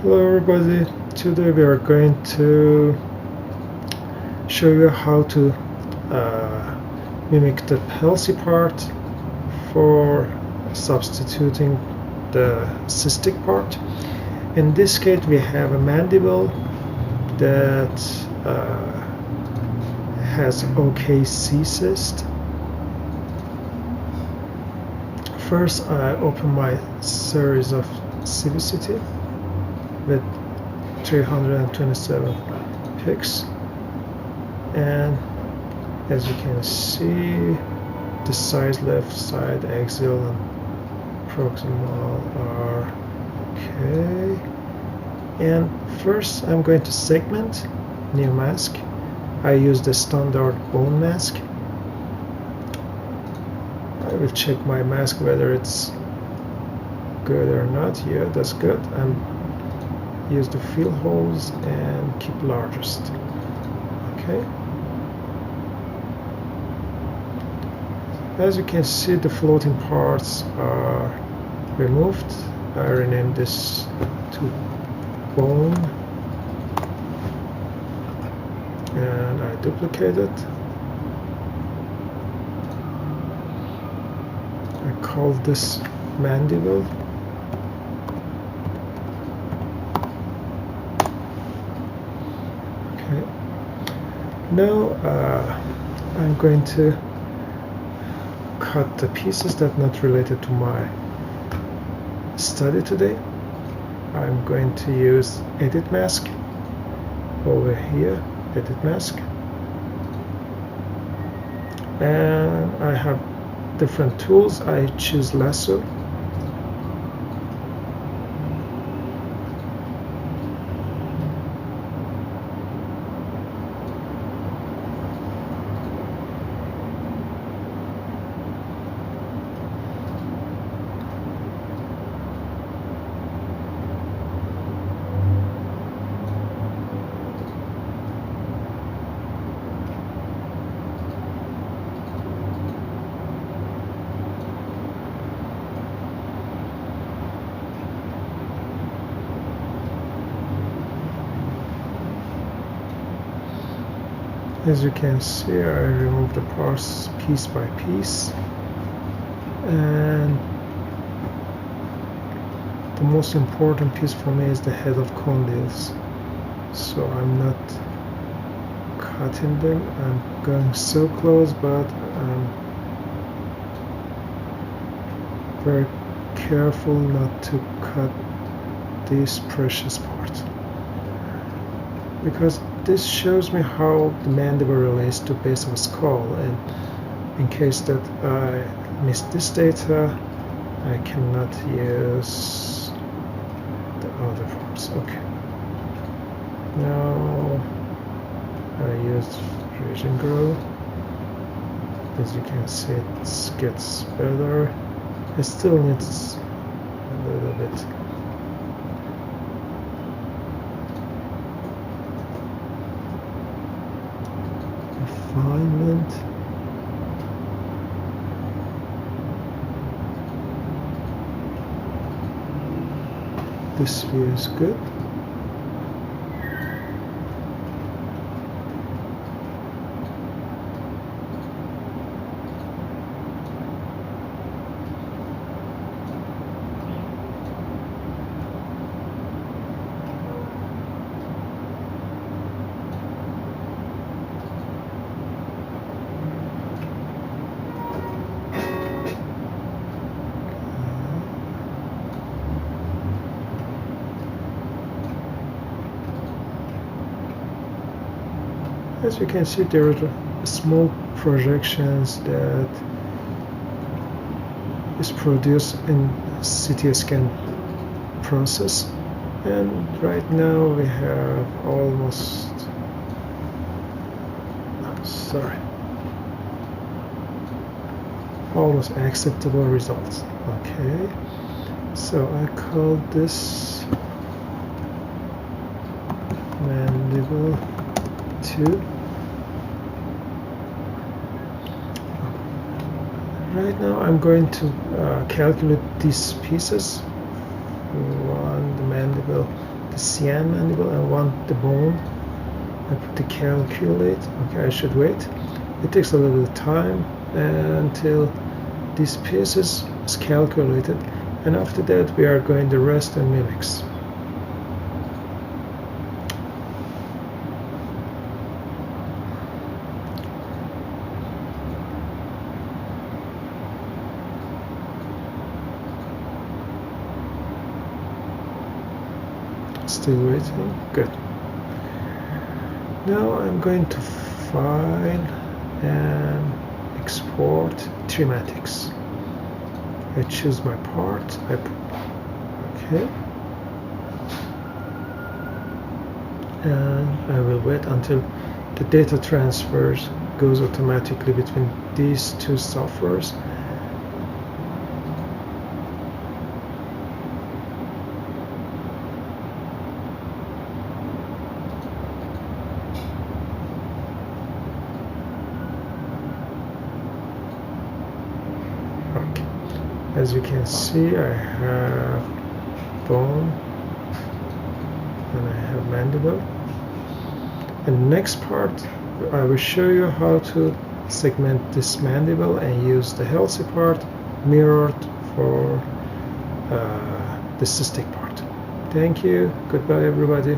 Hello everybody, today we are going to show you how to mimic the palsy part for substituting the cystic part. In this case we have a mandible that has OKC cyst. First I open my series of CVCT with 327 pics, and as you can see the sides left side axial and proximal are okay. And first I'm going to segment new mask. I use the standard bone mask. I will check my mask whether it's good or not. Yeah, that's good. And use the fill holes and keep largest. Okay. As you can see, the floating parts are removed. I renamed this to bone and I duplicate it. I call this mandible. Now I'm going to cut the pieces that are not related to my study today. I'm going to use edit mask over here, edit mask, and I have different tools. I choose lasso. As you can see, I remove the parts piece by piece, and the most important piece for me is the head of condyles. So I'm not cutting them, I'm going so close, but I'm very careful not to cut these precious parts, because this shows me how the mandible relates to base of the skull, and in case that I miss this data, I cannot use the other parts. Okay. Now I use region grow. As you can see, it gets better. It still needs a little bit. Refinement. This view is good. As you can see, there are small projections that is produced in CT scan process, and right now we have almost almost acceptable results. Okay, so I call this mandible 2. Right now I'm going to calculate these pieces. One, the mandible, the cyan mandible. I want the bone. I put the calculate. Okay, I should wait. It takes a little time until this piece is calculated, and after that we are going to rest and mimics. Still waiting. Good. Now I'm going to file and export trimatics. I choose my part. Okay. And I will wait until the data transfers goes automatically between these two softwares. As you can see, I have bone and I have mandible. And next part, I will show you how to segment this mandible and use the healthy part mirrored for the cystic part. Thank you. Goodbye, everybody.